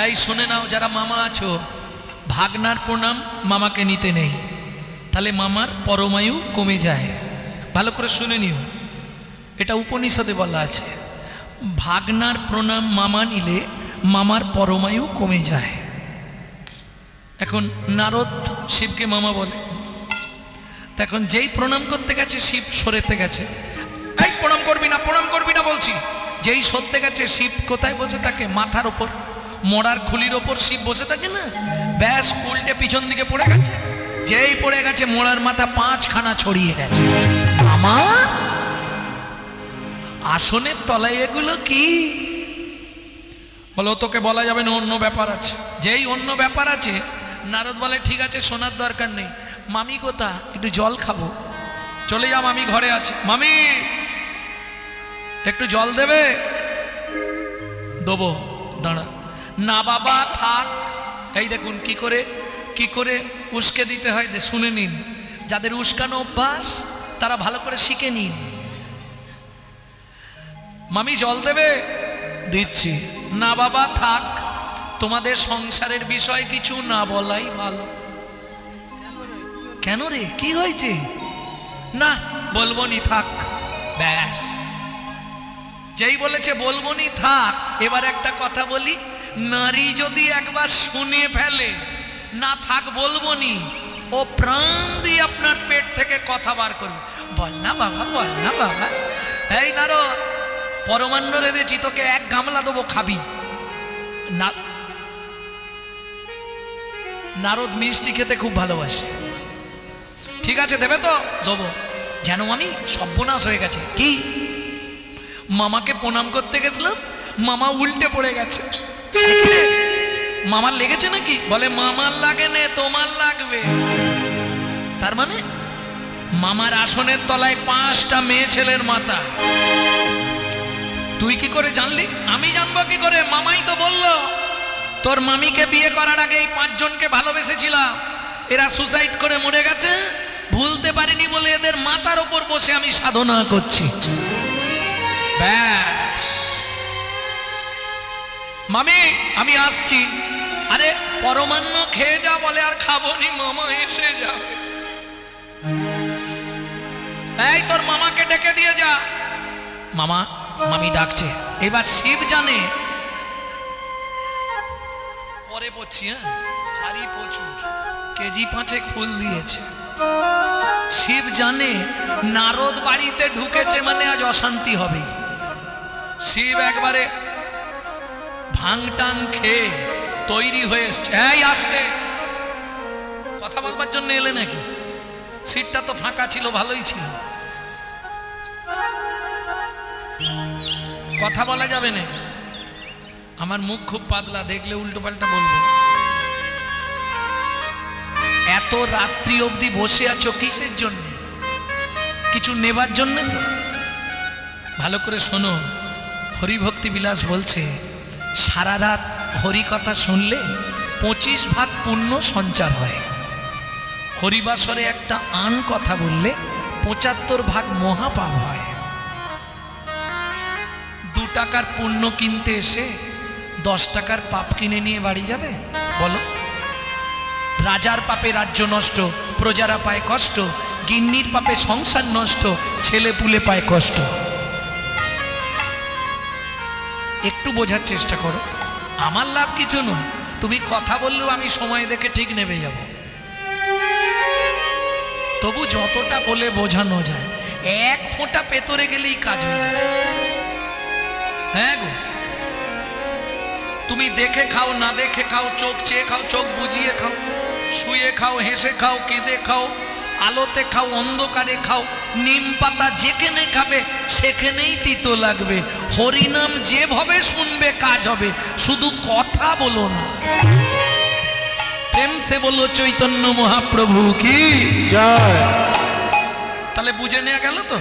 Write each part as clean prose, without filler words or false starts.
এই শুনে নাও, যারা মামা আছো, ভাগনার প্রণাম মামাকে নিতে নেই, তাহলে মামার পরমায়ু কমে যায়। ভালো করে শুনে নিও, এটা উপনিষদে বলা আছে, ভাগনার প্রণাম মামা নিলে মামার পরমায়ু কমে যায়। এখন নারদ শিবকে মামা বলে, তখন যেই প্রণাম করতে গেছে শিব সরেতে গেছে, এই প্রণাম করবি না, প্রণাম করবি না বলছি। যেই সরতে গেছে শিব কোথায় বসে থাকে? মাথার ওপর, মরার খুলির ওপর শিব বসে থাকে না, ব্যাস উল্টে পিছন দিকে পড়ে গেছে। যেই পড়ে গেছে মোড়ার মাথা 5খানা ছড়িয়ে গেছে। মামা আসনের তলায় এগুলো কি? বলো তোকে বলা যাবে না, অন্য ব্যাপার আছে। যেই অন্য ব্যাপার আছে, নারদ বলে ঠিক আছে শোনার দরকার নেই। মামি কোথা? একটু জল খাবো। চলে যা, মামি ঘরে আছে। মামি একটু জল দেবে? দেবো, দাঁড়া। না বাবা থাক। এই দেখুন কি করে উস্কে দিতে হয়, শুনে নিন। যাদের উস্কানো অভ্যাস তারা ভালো করে শিখে নিন। মামি জল দেবে? দিচ্ছি। না বাবা থাক, তোমাদের সংসারের বিষয় কিছু না বলাই ভালো। কেন রে, কি হয়েছে? না বলবো নি, থাক। ব্যাস, যেই বলেছে বলবো নি থাক। এবার একটা কথা বলি, নারী যদি একবার শুনে ফেলে না থাক বলবো নি, ও প্রাণ দিয়ে আপনার পেট থেকে কথা বার করবে। বল না বাবা, বল না বাবা। এই নারদ, পরমান্ন রেঁধেছি, তোকে 1 গামলা দেবো, খাবি না? নারদ মিষ্টি খেতে খুব ভালোবাসে। ঠিক আছে দেবে তো? দেবো। যেন আমি সর্বনাশ হয়ে গেছে। কি? মামাকে প্রণাম করতে গেছিলাম, মামা উল্টে পড়ে গেছে। মামার লেগেছে নাকি? বলে মামার লাগে নে, তোমার লাগবে। তার মানে মামার আসনের তলায় 5টা মেয়ে ছেলের মাথা। তুই কি করে জানলি? আমি জানবো কি করে? মামাই তো বললো তোর মামিকে বিয়ে করার আগে এই 5 জনকে ভালোবেসেছিলাম, এরা সুসাইড করে মরে গেছে, ভুলতে পারিনি বলে এদের মাথার ওপর বসে আমি সাধনা করছি। ব্যাস, মামি আমি আসছি। আরে পরমান্ন খেয়ে যা বলে, আর খাবো নি, মামা এসে যাবে। এই তোর মামাকে ডেকে দিয়ে যা। মামা মামি ডাকছে। এবার শিব জানে, পরে পড়ছি, হ্যাঁ, হারি প্রচুর, কেজি 5 ফুল দিয়েছে। শিব জানে নারদ বাড়িতে ঢুকেছে মানে আজ অশান্তি হবে। শিব একবারে ভাঙটাং খেয়ে তৈরি হয়ে এসছে। এই আসতে, কথা বলবার জন্য এলে নাকি? সিটটা তো ফাঁকা ছিল, ভালোই ছিল। কথা বলা যাবে না, আমার মুখ খুব পাতলা, দেখলে উল্টো পাল্টা বলবো। এত রাত্রি অবধি বসে আছো কিসের জন্য? কিছু নেবার জন্য তো? ভালো করে শোনো, হরিভক্তি বিলাস বলছে সারা রাত হরি কথা শুনলে 25 ভাগ পুণ্য সঞ্চার হয়। হরিবাসরে একটা আন কথা বললে 75 ভাগ মহাপাপ হয়। 2 টাকার পুণ্য কিনতে এসে 10 টাকার পাপ কিনে নিয়ে বাড়ি যাবে? বলো। রাজার পাপে রাজ্য নষ্ট, প্রজারা পায় কষ্ট, গিন্নির পাপে সংসার নষ্ট, ছেলে পুলে পায় কষ্ট। একটু বোঝার চেষ্টা করো, আমার লাভ কিছু নয়। তুমি কথা বললেও আমি সময় দেখে ঠিক নেবে যাব। তবু যতটা বলে বোঝানো যায়, 1 ফোঁটা পেতরে গেলেই কাজ হয়ে যাবে। হ্যাঁ গো, তুমি দেখে খাও, না দেখে খাও, চোখ চেয়ে খাও, চোখ বুঝিয়ে খাও, শুয়ে খাও, হেসে খাও, কেঁদে খাও, আলোতে খাও, অন্ধকারে খাও, নিম পাতা যেখানে খাবে সেখানেই তিতো লাগবে। হরিনাম যেভাবে শুনবে কাজ হবে, শুধু কথা বলো না। প্রেম সে বলো চৈতন্য মহাপ্রভু কি জয়। তাহলে বুঝে নেওয়া গেল তো?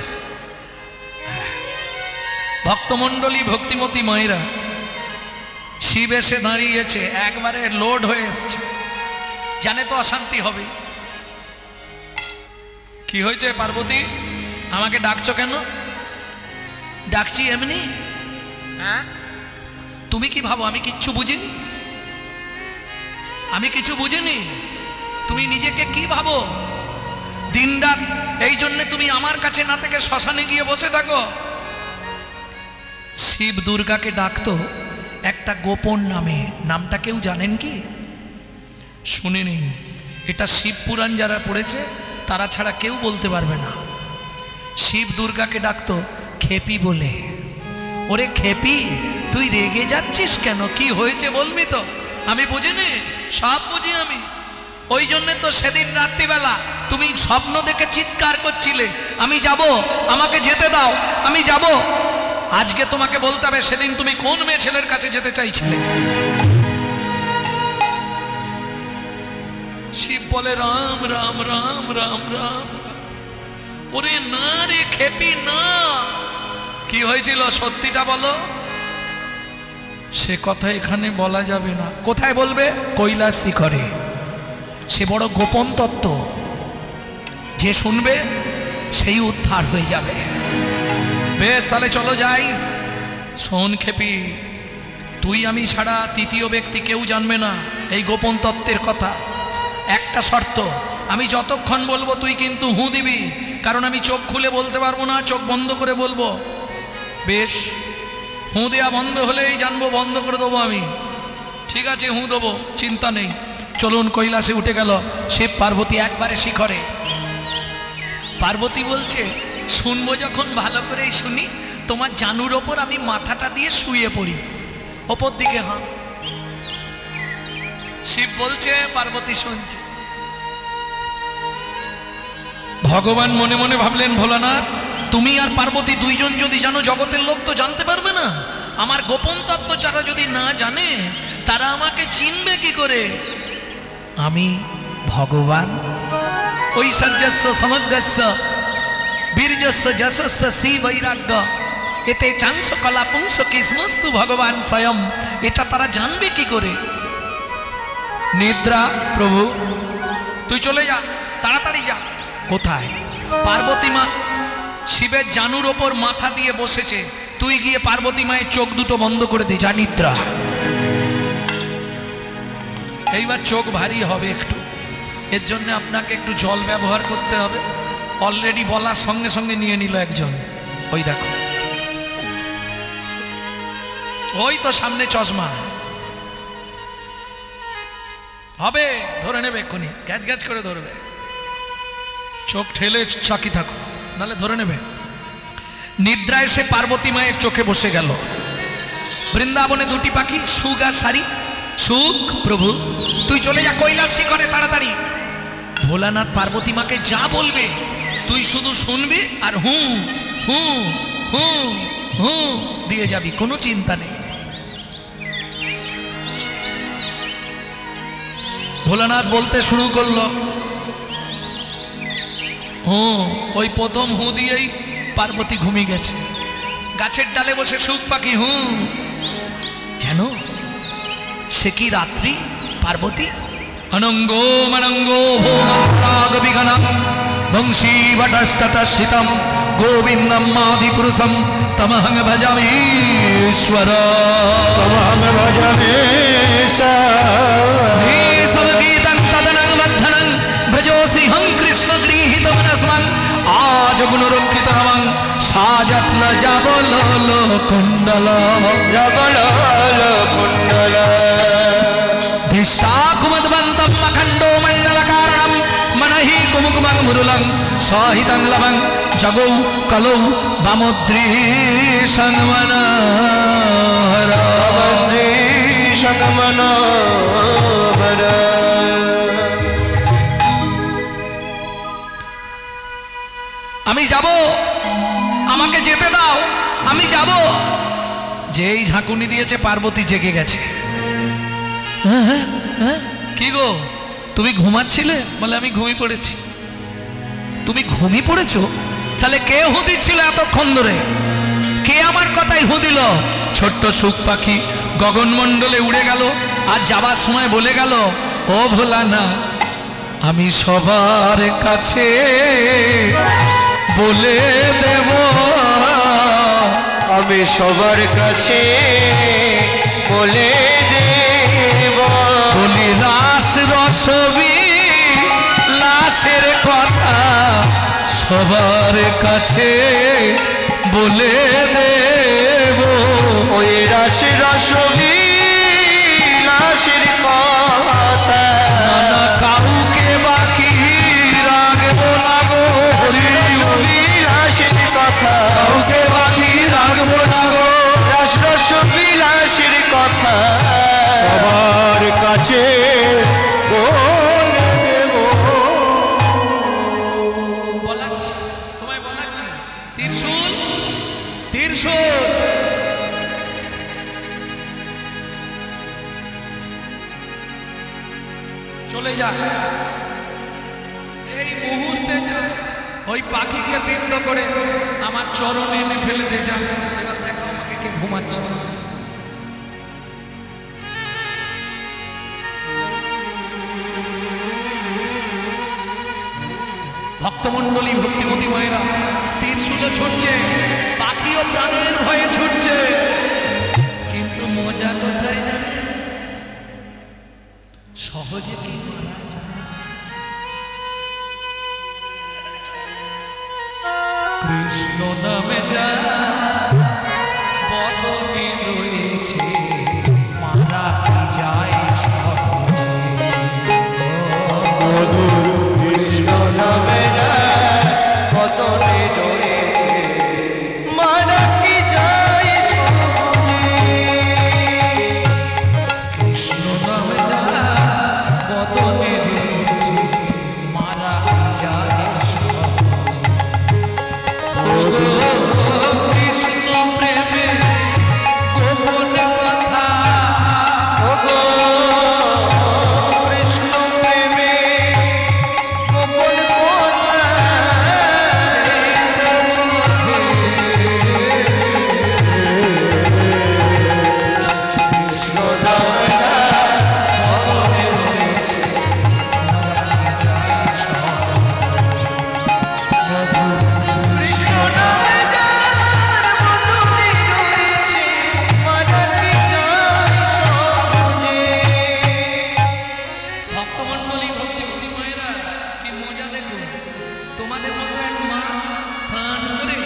ভক্তমণ্ডলী, ভক্তিমতী মায়েরা, শিব এসে দাঁড়িয়েছে, একবারে লোড হয়ে এসছে, জানে তো অশান্তি হবে। কি হয়েছে পার্বতী, আমাকে ডাকছো কেন? ডাকছি এমনি। হ্যাঁ, তুমি কি ভাবো আমি কিচ্ছু বুঝিনি? আমি কিছু বুঝিনি? তুমি নিজেকে কি ভাবো? দিনরাত এই জন্য তুমি আমার কাছে না থেকে শ্মশানে গিয়ে বসে থাকো। শিব দুর্গাকে ডাকতো একটা গোপন নামে। নামটা কেউ জানেন কি? শুনে নিন, এটা শিব পুরাণ যারা পড়েছে তারা ছাড়া কেউ বলতে পারবে না। শিব দুর্গাকে ডাকতো খেপি বলে। ওরে খেপি, তুই রেগে যাচ্ছিস কেন? কি হয়েছে বলবি তো? আমি বুঝিনি, সব বুঝি আমি। ওই জন্যে তো সেদিন রাত্রিবেলা তুমি স্বপ্ন দেখে চিৎকার করছিলে, আমি যাব, আমাকে যেতে দাও, আমি যাব। আজকে তোমাকে বলতে হবে সেদিন তুমি কোন মেয়ে ছেলের কাছে যেতে চাইছিলে। শিব বলে রাম রাম রাম রাম রাম। ওরে না রে খেপি না, কি হয়েছিল সত্যিটা বলো। সে কথা এখানে বলা যাবে না। কোথায় বলবে? কৈলাস শিখরে। সে বড় গোপন তত্ত্ব, যে শুনবে সেই উদ্ধার হয়ে যাবে। বেশ, তাহলে চলো যাই। শোন খেপি, তুই আমি ছাড়া তৃতীয় ব্যক্তি কেউ জানবে না এই গোপন তত্ত্বের কথা। একটা শর্ত, আমি যতক্ষণ বলবো তুই কিন্তু হু দিবি, কারণ আমি চোখ খুলে বলতে পারবো না, চোখ বন্ধ করে বলবো। বেশ, হু দেওয়া বন্ধ হলেই জানবো, বন্ধ করে দেবো আমি। ঠিক আছে, হু দেবো, চিন্তা নেই। চলুন, কৈলাসে উঠে গেল শিব পার্বতী একবারে শিখরে। পার্বতী বলছে শুনবো যখন ভালো করেই শুনি, তোমার জানুর ওপর আমি মাথাটা দিয়ে শুয়ে পড়ি, ওপর দিকে। হ্যাঁ, শিব বলছে, পার্বতী শুনছে। ভগবান মনে মনে ভাবলেন, ভোলানাথ তুমি আর পার্বতী দুইজন যদি জানো, জগতের লোক তো জানতে পারবে না। আমার গোপন তত্ত্ব যারা যদি না জানে, তারা আমাকে চিনবে কি করে? আমি ভগবান। ঐশ্বর্যস্য সমগ্রস্য বীর্যস্য যশস্য শ্রী বৈরাগ্য এতে চাংস কলা পুংস কৃষ্ণস্তু ভগবান স্বয়ং। এটা তারা জানবে কি করে? নিদ্রা প্রভু, তুই চলে যা, তাড়াতাড়ি যা। কোথায়? পার্বতী মা শিবের জানুর ওপর মাথা দিয়ে বসেছে, তুই গিয়ে পার্বতী মায়ের চোখ দুটো বন্ধ করে দে, যা। নিদ্রা। এইবার চোখ ভারী হবে একটু, এর জন্য আপনাকে একটু জল ব্যবহার করতে হবে। অলরেডি বলার সঙ্গে সঙ্গে নিয়ে নিল একজন। ওই দেখো, ওই তো সামনে চশমা হবে, ধরে নেবে এক্ষুনি, গ্যাচ গ্যাচ করে ধরবে। চোখ ঠেলে চাকি থাকো, নালে ধরে নেবে। নিদ্রা এসে পার্বতী মায়ের চোখে বসে গেল। বৃন্দাবনে দুটি পাখি, সুখ আর সারি। সুখ, প্রভু তুই চলে যা কৈলাস শিখরে তাড়াতাড়ি। ভোলানাথ পার্বতী মাকে যা বলবে তুই শুধু শুনবি আর হু হু হু হু দিয়ে যাবি, কোনো চিন্তা নেই। ভোলানাথ বলতে শুরু করলো, ওই প্রথম হু দিয়েই পার্বতী ঘুমিয়ে গেছে। গাছের ডালে বসে সুখ পাখি হু। যেন সে কি রাত্রি পার্বতী। অনঙ্গো মনঙ্গো ভোমন্ত্রাগ বিগণং বংশী বটস্ততস্থিতম গোবিন্দম আদিপুরুষম তমহং ভজামীশ্বর। তমহং ভজামীশ্বর গীতং তদনং বদ্ধনং ভজোসিহং কৃষ্ণ গৃহীত মনস্মং আজ গুণরক্ষিত রমং সাজত্ন যাবল কুণ্ডল যাবল কুণ্ডল ধিষ্টাকুমদ্বন্తం অখণ্ডো মণ্ডল কারণম মনহি কুমুকুমং মুরুলং সাহিতং লবং জগৌ কলৌ বামোদ্রীশং মনোহর। আমি যাব, আমাকে যেতে দাও, আমি যাব। যেই ঝাঁকুনি দিয়েছে পার্বতী জেগে গেছে। কি গো, তুমি ঘুমাচ্ছিলে? বলে আমি ঘুমিয়ে পড়েছি। তুমি ঘুমিয়ে পড়েছো? তাহলে কে হু দিচ্ছিল এতক্ষণ ধরে? কে আমার কথাই হু দিল? ছোট্ট সুখ পাখি গগনমণ্ডলে উড়ে গেল, আর যাবার সময় বলে গেল, ও ভোলানা আমি সবার কাছে বলে দেব, আমি সবার কাছে বলে দেব, বলি রাস সবার কাছে বলে দেব ওই রাশি রসলীলাসের কথা, না কাউকে বাকি রাখবো না গো, রসলীলাসের কথা কাউকে বাকি রাখবো না গো, রসলীলাসের কথা সবার কাছে বলে দেব। বলাচ্ছি তোমায় বলাচ্ছি, ত্রিশূল ত্রিশূল চলে যায়, এই মুহূর্তে যা ওই পাখিকে বিদ্ধ করে আমার চরণে এনে ফেলে দে যা। এবার দেখো আমাকে কে ঘুমাচ্ছে। ভক্তমণ্ডলী ভক্তিমতী মায়েরা তীরশুলে ছুটছে, পাখিও প্রাণের ভয়ে ছুটছে, কিন্তু মজা কোথায় জানে? সহজে কি মারা যায়? কৃষ্ণ নামে যা বদনে রয়েছে, মারা কি যায় সহজে। মধুর কৃষ্ণ নামে বদনে রয়েছে, মারা কি যায় সহজে। কৃষ্ণ নামে যা বদনে রয়েছে, মারা কি যায় সহজে। কৃষ্ণ প্রেমে গোপন কথা, কৃষ্ণ প্রেমে গোপন কথা, কৃষ্ণ নামে যা বদনে রয়েছে, মারা কি যায় সহজে। কৃষ্ণ নামে যার বদনে রয়েছে, মারা কি যায় সহজে। ভক্তমণ্ডলী ভক্তিমতী মায়েরা কি মজা দেখুন, তোমাদের মতো এক মা স্নান করে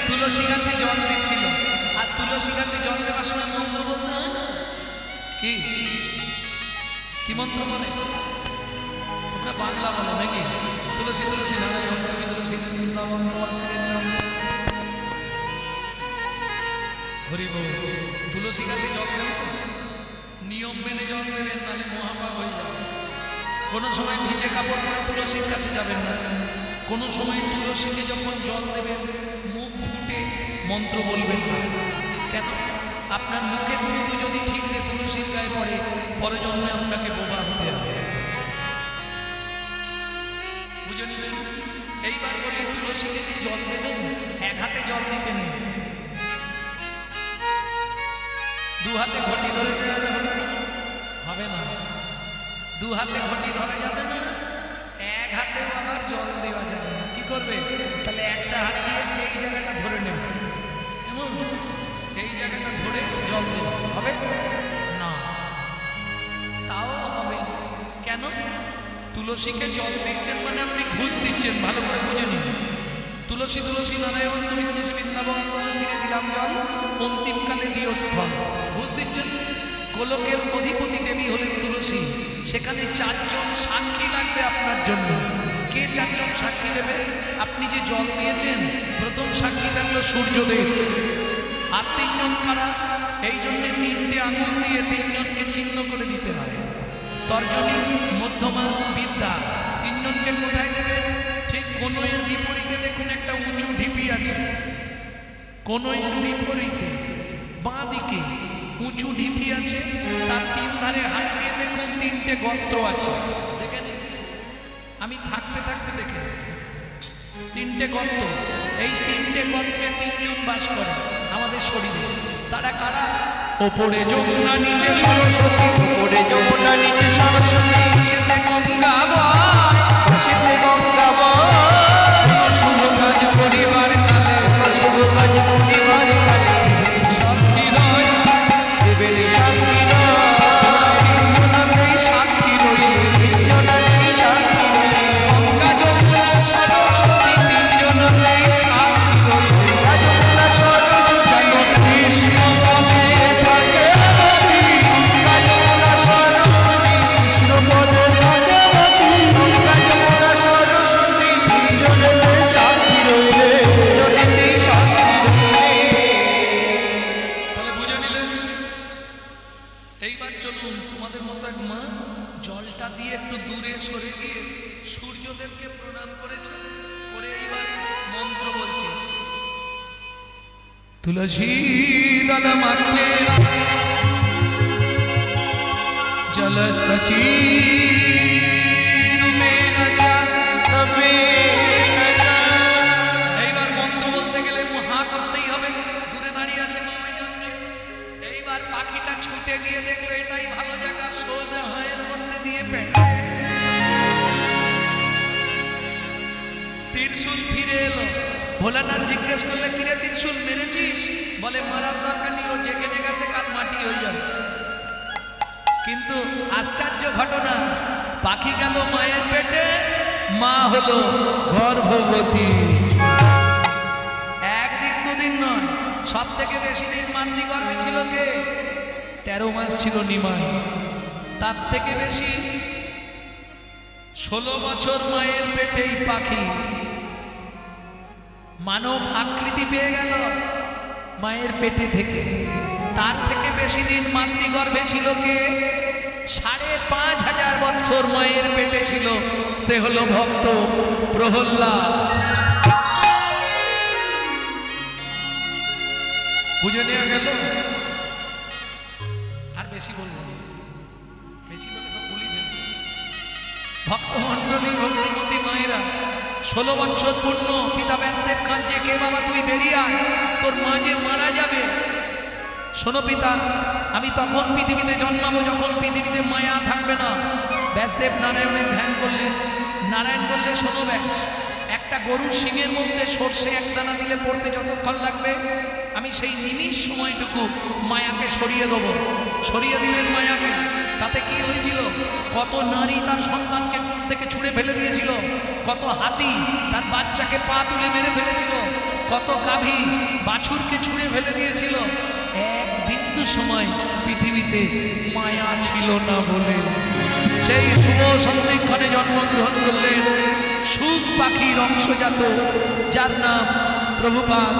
তুলসী গাছে জল দিচ্ছিল, আর তুলসী গাছে জল দেওয়ার সময় মন্ত্র বলতে হয় না? কি কি মন্ত্র বলে? তোমরা বাংলা বলো নাকি? তুলসী তুলসী নারায়ণ তুমি তুলসী বৃন্দাবন তোমার শ্রীরাম। হরি বল। তুলসী গাছে জল দেবে তো নিয়ম মেনে জল দেবেন, নাহলে মহাপাপ হয়ে যাবে। কোনো সময় ভিজে কাপড় পরে তুলসীর কাছে যাবেন না। কোনো সময় তুলসীকে যখন জল দেবেন মুখ ফুটে মন্ত্র বলবেন না। কেন? আপনার মুখের থুতু যদি ঠিক রে তুলসীর গায়ে পড়ে, পরজন্মে আপনাকে বোবা হতে হবে। বুঝে নিলেন? এইবার বলি তুলসীকে যে জল দেবেন, এক হাতে জল দিতে নেই, দু হাতে ঘটি ধরে দেওয়া যাবে না? হবে না। দু হাতে ঘটি ধরা যাবে না, এক হাতে আবার জল দেওয়া যাবে না। কি করবে? তাহলে একটা হাত দিয়ে এই জায়গাটা ধরে নেবে, কেমন? এই জায়গাটা ধরে জল দেবে, হবে না? তাও হবে না। কেন? তুলসীকে জল দিচ্ছেন মানে আপনি ঘুষ দিচ্ছেন, ভালো করে বুঝে নিন। তুলসী তুলসী নারায়ণ তুমি তুলসী বৃন্দাবন তোমার শিরে দিলাম জল, অন্তিমকালে দিও স্থল। ঘুষ দিচ্ছেন। গোলকের অধিপতি দেবী হলেন তুলসী, সেখানে 4 জন সাক্ষী লাগবে আপনার জন্য। কে 4 জন সাক্ষী দেবে? আপনি যে জল দিয়েছেন, প্রথম সাক্ষী থাকলো সূর্যদেব। আর 3 জন কারা? এই জন্যে 3টে আঙুল দিয়ে 3 জনকে চিহ্ন করে দিতে হয়। তর্জনী, মধ্যমা, বিদ্যা। 3 জনকে কোথায় দেবে? ঠিক কনইয়ের বিপরীতে দেখুন একটা উঁচু ঢিপি আছে। কনইয়ের বিপরীতে বাঁ দিকে উঁচু ঢিপি আছে, তার 3 ধারে হাত দিয়ে দেখুন 3টে গর্ত আছে। দেখে নিন, আমি থাকতে থাকতে দেখে নিন 3টে গর্ত। এই 3টে গর্তে 3 জন বাস করে আমাদের শরীরে। তারা কারা? ওপরে যমুনা, নিচে সরস্বতী। ওপরে যমুনা, নিচে সরস্বতী, সেতে গঙ্গা বয়, সেতে গঙ্গা বয়। কোনো শুভ কাজ করিবার কালে, শুভ কাজ করিবার কালে সাক্ষী নয় দেবেন সাক্ষী নয়। তিনজনাতেই সাক্ষী রইলে, তিনজনাতেই সাক্ষী রইলে, গঙ্গা যমুনা সরস্বতী 3 জনা মতো এক মা জলটা দিয়ে একটু দূরে সরে গিয়ে সূর্যদেবকে প্রণাম করেছে, করে এইবার মন্ত্র বলছে, তুলসী দল মাত্রে জল সচী এইবার মন্ত্র বলতে গেলে হা করতেই হবে, দূরে দাঁড়িয়ে আছে মামাই জন্য। এইবার পাখিটা ছুটে গিয়ে দেখলো এটাই ভালো জায়গা, সোজা হয়ে মধ্যে দিয়ে পেটে ত্রিশূল ফিরে এলো। ভোলানাথ জিজ্ঞেস করলে কিরে ত্রিশূল মেরেছিস? বলে মারার দরকার নেই, ও যেখানে গেছে কাল মাটি হয়ে যাবে। কিন্তু আশ্চর্য ঘটনা, পাখি গেল মায়ের পেটে, মা হলো গর্ভবতী। একদিন দুদিন নয়, সব থেকে বেশি দিন মাতৃগর্ভে ছিল কে? 13 মাস ছিল নিমাই। তার থেকে বেশি 16 বছর মায়ের পেটেই পাখি মানব আকৃতি পেয়ে গেল মায়ের পেটে থেকে। তার থেকে বেশি দিন মাতৃগর্ভে ছিল কে? 5,500 বৎসর মায়ের পেটে ছিল, সে হলো ভক্ত প্রহ্লাদ। বুঝে নেওয়া গেল? আর বেশি বলবো, বেশি বলে সব ভুলি ফেলবো। ভক্তমণ্ডলী, ভক্তিমতী মায়েরা, 16 বছর পূর্ণ। পিতা ব্যাসদেব কাঁদছে, কে বাবা তুই বেরিয়ে আয়, তোর মা যে মারা যাবে। শোনো পিতা, আমি তখন পৃথিবীতে জন্মাবো যখন পৃথিবীতে মায়া থাকবে না। ব্যাসদেব নারায়ণের ধ্যান করলেন। নারায়ণ বললে, শোনো ব্যাস, একটা গরুর শিঙের মধ্যে সর্ষে একদানা দিলে পড়তে যতক্ষণ লাগবে, আমি সেই নিমিষ সময়টুকু মায়াকে সরিয়ে দেবো। সরিয়ে দিলেন মায়াকে। তাতে কি হয়েছিল? কত নারী তার সন্তানকে কোল থেকে ছুঁড়ে ফেলে দিয়েছিল, কত হাতি তার বাচ্চাকে পা তুলে মেরে ফেলেছিল, কত গাভী বাছুরকে ছুঁড়ে ফেলে দিয়েছিল। এক বিন্দু সময় পৃথিবীতে মায়া ছিল না বলে সেই শুভ সন্ধিক্ষণে জন্মগ্রহণ করলেন সুখ পাখির অংশজাত, যার নাম প্রভুপাদ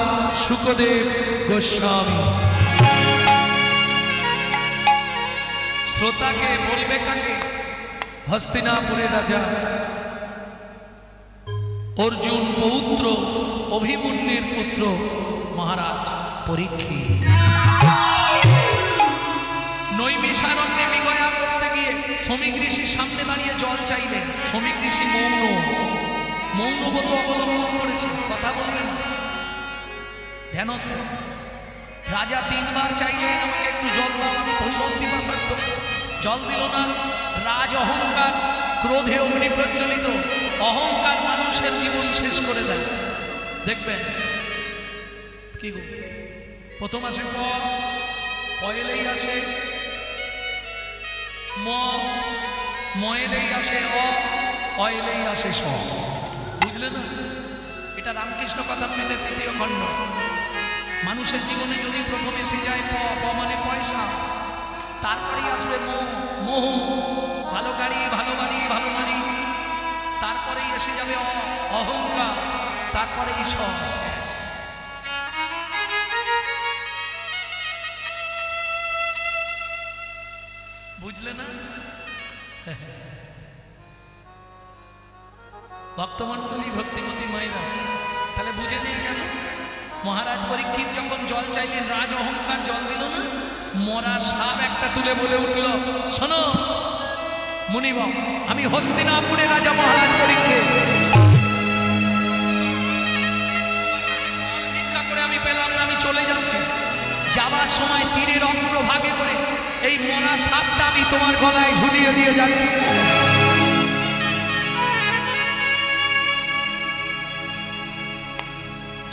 শুকদেব গোস্বামী। শ্রোতাকে বলবে কাকে? হস্তিনাপুরের রাজা অর্জুন পৌত্র অভিমন্যুর পুত্র মহারাজ পরীক্ষিত। নৈমিষারণ্যে মৃগয়া করতে গিয়ে শ্রমিক ঋষির সামনে দাঁড়িয়ে জল চাইলেন। শ্রমিক ঋষি মৌনব্রত অবলম্বন করেছে, কথা বলবেন না, ধ্যানস্থ। রাজা 3 বার চাইলেন আমাকে একটু জল দাও, আমি ভীষণ পিপাসার্থ। জল দিল না। রাজ অহংকার, ক্রোধে অগ্নি প্রজ্বলিত। অহংকার মানুষের জীবন শেষ করে দেয়। দেখবেন কি গো, প্রথম আসে পয়লেই আসে ময়েলেই আসে অয়েলেই আসে স। বুঝলে না? এটা রামকৃষ্ণ কথামৃতের 3য় খণ্ড। মানুষের জীবনে যদি প্রথম এসে যায় প মানে পয়সা, তারপরেই আসবে মোহ, ভালো গাড়ি, ভালো বাড়ি, ভালো নারী, তারপরেই এসে যাবে অহংকার, তারপরেই সব শেষ। বুঝলে না? ভক্তমণ্ডলী, ভক্তিমতী মায়েরা, তাহলে বুঝে নিয়ে গেল। মহারাজ পরীক্ষিত যখন জল চাইলেন, রাজ অহংকার জল দিল না। মরা সাপ একটা তুলে বলে উঠল, শোনো মুনিব, আমি হস্তিনাপুরের রাজা মহারাজ পরীক্ষিত। ভিক্ষা করে আমি পেলাম না, আমি চলে যাচ্ছি। যাবার সময় তীরের অগ্রভাগে করে এই মরা সাপটা আমি তোমার গলায় ঝুলিয়ে দিয়ে যাচ্ছি।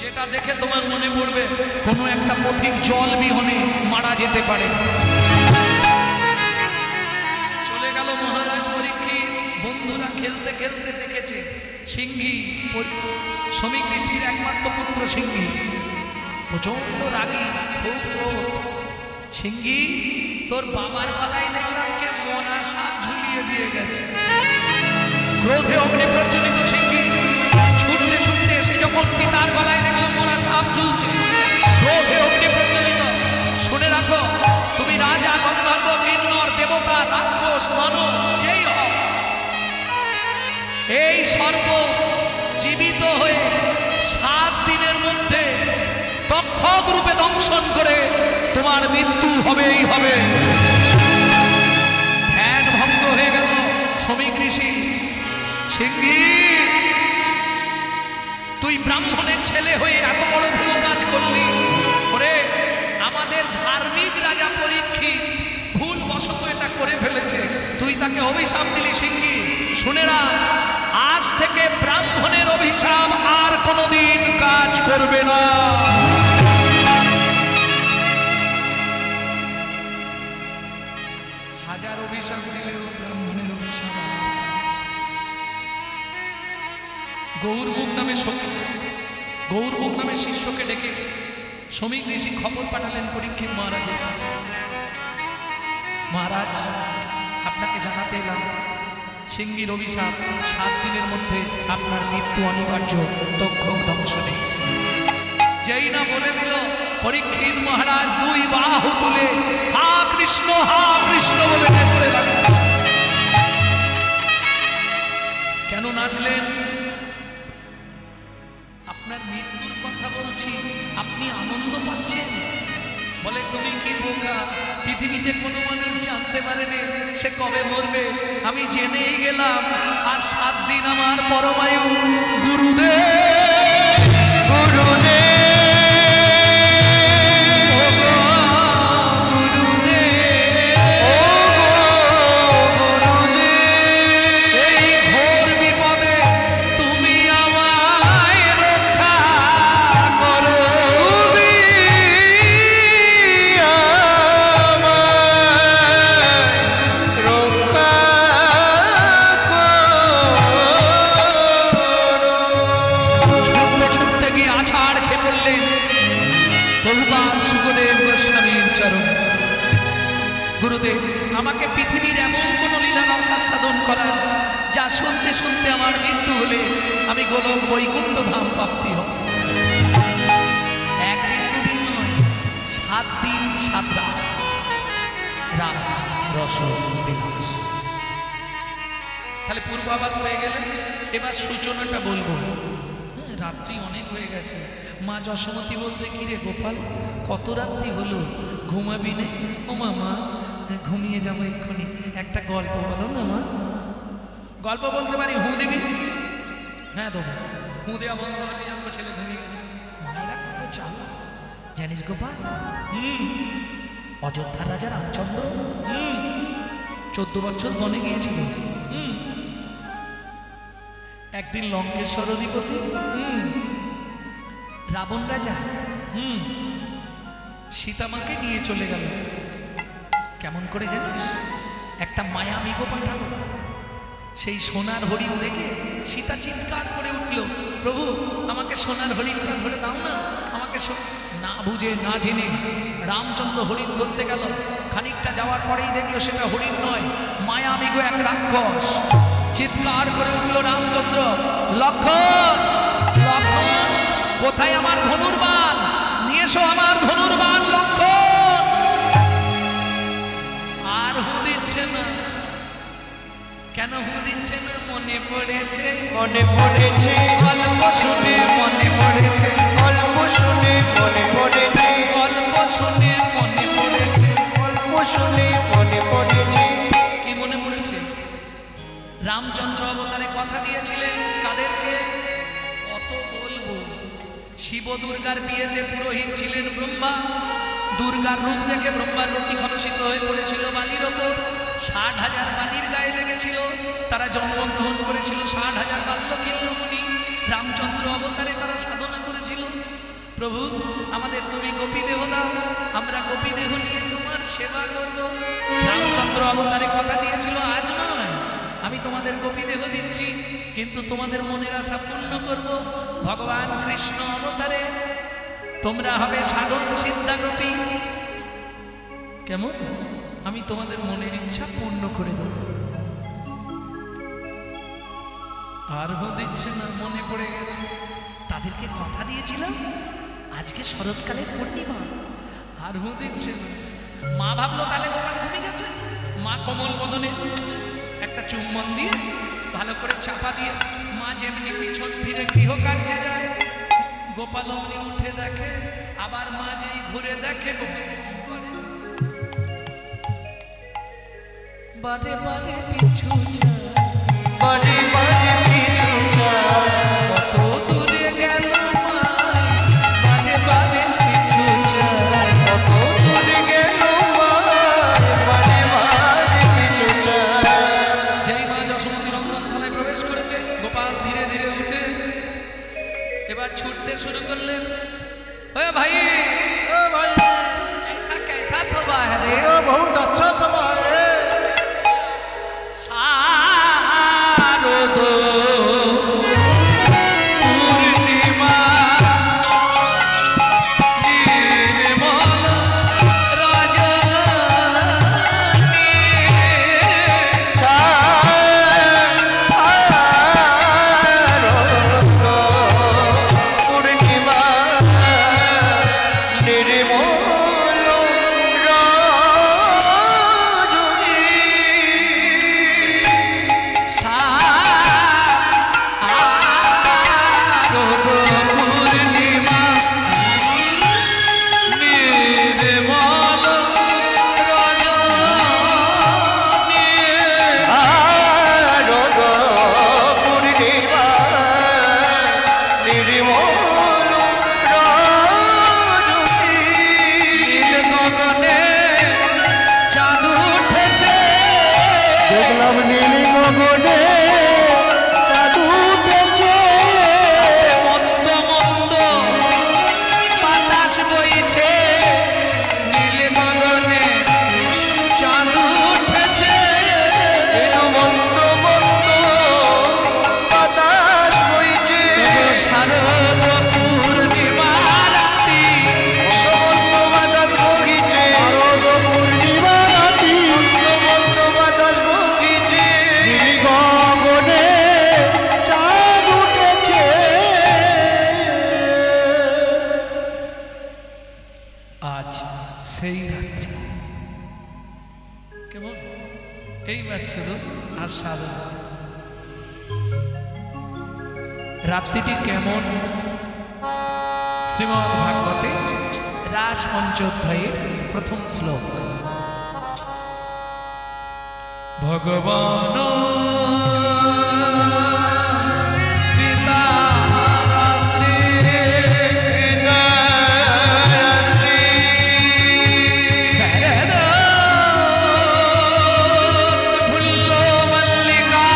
যেটা দেখে তোমার মনে পড়বে কোনো একটা পথিক জল বিহনে মারা যেতে পারে। চলে গেল মহারাজ পরীক্ষিত। বন্ধুরা খেলতে খেলতে দেখেছে সিংহী, শ্রমিক ঋষির একমাত্র পুত্র সিংহী প্রচন্ড রাগী, খুব ক্রোধ। সিংহী, তোর বাবার গলায় দেখলাম কে মরা সাপ ঝুলিয়ে দিয়ে গেছে। ক্রোধে অগ্নি প্রজ্বলিত সিংহী ছুটতে ছুটতে এসে যখন পিতার গলায় দেখলাম মরা সাপ ঝুলছে, ক্রোধে অগ্নি প্রজ্বলিত। শুনে রাখো, তুমি রাজা, গন্ধর্ব, কিন্নর, দেব দেবতা রাক্ষস মানব যেই হোক, এই সর্প জীবিত হয়ে 7 দিনের মধ্যে তক্ষক রূপে দংশন করে তোমার মৃত্যু হবেই হবে। ধ্যান ভঙ্গ হয়ে গেল শ্রমিক ঋষি। সিংহী, তুই ব্রাহ্মণের ছেলে হয়ে এত বড় ভুল কাজ করলি। ওরে, আমাদের ধার্মিক রাজা পরীক্ষিত ভুল বশত এটা করে ফেলেছে, তুই তাকে অভিশাপ দিলি। সিংহী, শুনে না, আজ থেকে ব্রাহ্মণের অভিশাপ আর কোনোদিন কাজ করবে না। হাজার অভিশাপ দিলেও ব্রাহ্মণের অভিশাপ। গৌরমুখ নামে শিষ্যকে ডেকে শ্রমিক ঋষি খবর পাঠালেন পরীক্ষিত মহারাজের কাছে। মহারাজ, আপনাকে জানাতে এলাম, সিংহীর অভিশাপ 7 দিনের মধ্যে আপনার মৃত্যু অনিবার্য, তক্ষক দংশনে। যেই না বলে দিল, পরীক্ষিত মহারাজ 2 বাহু তুলে হা কৃষ্ণ বলে নাচতে লাগলেন। কেন নাচলেন? আপনার মৃত্যুর কথা বলছি, আপনি আনন্দ পাচ্ছেন। বলে, তুমি কি বোকা? পৃথিবীতে কোনো মানুষ জানতে পারেনি সে কবে মরবে, আমি জেনেই গেলাম। আর 7 দিন আমার পরমায়ু গুরুদেব এই ঘোর বিপদে তুমি আমায় রক্ষা করো। ছুটতে গিয়ে আছাড় খেয়ে পড়লেন প্রভুপাদ সুখদেব গোস্বামীর চরণ। গুরুদেব, আমাকে পৃথিবীর এমন কোন লীলা আস্বাদন করা যা শুনতে শুনতে আমার মৃত্যু হলে আমি গোলক বৈকুণ্ঠ ধাম প্রাপ্তি হব। 1 দিন 2 দিন নয়, 7 দিন 7 রাত রাস রস বিলাস। তাহলে পূর্বাভাস পেয়ে গেলেন। এবার সূচনাটা বলবো। রাত্রি অনেক হয়ে গেছে। মা যশোমতী বলছে, কিরে গোপাল, কত রাত্রি হলো, ঘুমাবি নে? ও মা, ঘুমিয়ে যাবো এক্ষুনি, একটা গল্প বলো না মা। গল্প বলতে পারি, হু দিবি? হ্যাঁ দেবো। হু দেওয়া বন্ধ হলে আমার ছেলে ঘুমিয়ে গেছে। মায়েরা কত চালা জানিস গোপাল? অযোধ্যার রাজা রামচন্দ্র 14 বছর বনে গিয়েছিল। একদিন লঙ্কেশ্বর অধিপতি রাবণ রাজা সীতামাকে নিয়ে চলে গেল। কেমন করে জানিস? একটা মায়ামিগো পাঠালো। সেই সোনার হরিণ দেখে সীতা চিৎকার করে উঠল, প্রভু আমাকে সোনার হরিণটা ধরে দাও না, আমাকে। না বুঝে না জেনে রামচন্দ্র হরিণ ধরতে গেল। খানিকটা যাওয়ার পরেই দেখলো সেটা হরিণ নয়, মায়ামিগো এক রাক্ষস। চিৎকার করে উঠল রামচন্দ্র, লক্ষণ লক্ষণ, কোথায় আমার ধনুর্বাণ? নিয়ে এসো আমার ধনুর্বাণ লক্ষণ। আর হু দিচ্ছে না। কেন হু দিচ্ছে না? মনে পড়েছে গল্প শুনে, মনে পড়েছে গল্প শুনে, মনে পড়েছে গল্প শুনে, মনে পড়েছে গল্প শুনে, মনে পড়েছে। কি মনে পড়েছে? রামচন্দ্র অবতারে কথা দিয়েছিলেন কাদেরকে? কত বলবো। শিব দুর্গার বিয়েতে পুরোহিত ছিলেন ব্রহ্মা। দুর্গার রূপ দেখে ব্রহ্মার রতি খলসিত হয়ে পড়েছিল বালির ওপর। 60,000 বালির গায়ে লেগেছিল। তারা জন্মগ্রহণ করেছিল 60,000 বাল্যকিল্য মুনি। রামচন্দ্র অবতারে তারা সাধনা করেছিল, প্রভু আমাদের তুমি গোপী দেহ দাও, আমরা গোপী দেহ নিয়ে তোমার সেবা করব। রামচন্দ্র অবতারে কথা দিয়েছিল, আজ নয় আমি তোমাদের গোপী দেহ দিচ্ছি, কিন্তু তোমাদের মনের আশা পূর্ণ করব। ভগবান কৃষ্ণ অবতারে তোমরা হবে সাধন সিদ্ধা গোপী। কেমন? আমি তোমাদের মনের ইচ্ছা পূর্ণ করে দেব। আর দিচ্ছে না, মনে পড়ে গেছে। তাদেরকে কথা দিয়েছিলাম আজকে শরৎকালের পূর্ণিমা, আর দিচ্ছে না। মা ভাবলো তাহলে গোপাল ঘুমিয়ে গেছে। মা কোমল বদনে একটা চুম্বন দিয়ে ভালো করে চাপা দিয়ে মা যেমনি পিছন ফিরে গৃহকার্যে যায়, গোপাল অমনি উঠে দেখে, আবার মা যেই ঘুরে দেখে বারে বারে পিছু যায়, বারে বারে পিছু যায়, কত দূরে গেল মা, বারে বারে পিছু যায়, কত দূরে গেল মা, বারে বারে পিছু যায়। যেই মা যশোমতী রন্ধনশালায় প্রবেশ করেছে, গোপাল ধীরে ধীরে উঠে এবার ছুটতে শুরু করলেন। ওए भाई, ए भाई, ऐसा कैसा सभा है रे? तो बहुत अच्छा सभा है रे। शारद पूर्णिमा निर्मल रजनी, পূর্ণিমা নির্মল রজনী, शारद पूर्णिमा निर्मल रजनी, শারদ পূর্ণিমা নির্মল রজনী, নীল গগনে চাঁদ উঠেছে, দেখলাম নীল গগনে চাঁদ উঠেছে, মন্দ মন্দ বাতাস বইছে, নীল গগনে চাঁদ উঠেছে, মন্দ মন্দ বাতাস বইছে, শারদ পূর্ণিমা রাতি, মন্দ বাতাস বইছে, শারদ পূর্ণিমা রাতি, মন্দ বাতাস বইছে, নীল গগনে চাঁদ উঠেছে। আজ সেই রাত্রি কেমন এই বাচ্চার আর শারদ রাত্রিটি কেমন? শ্রীমদ্ ভাগবতে রাস পঞ্চোধ্যায়ের প্রথম শ্লোক। ভগবান পিতা রাত্রি, শরদ ফুল্ল মল্লিকা,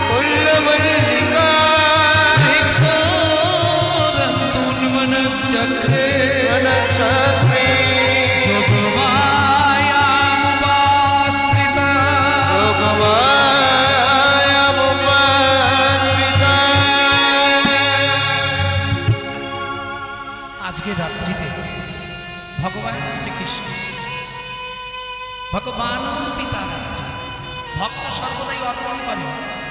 ফুল্ল মল্লিকা, চক্রে চক্রে, যোগমায়ামুপাশ্রিতা, যোগমায়ামুপাশ্রিতা। আজকে রাত্রিতে ভগবান শ্রীকৃষ্ণ, ভগবান পিতা রাত্রি, ভক্ত সর্বদাই অর্পণ করে,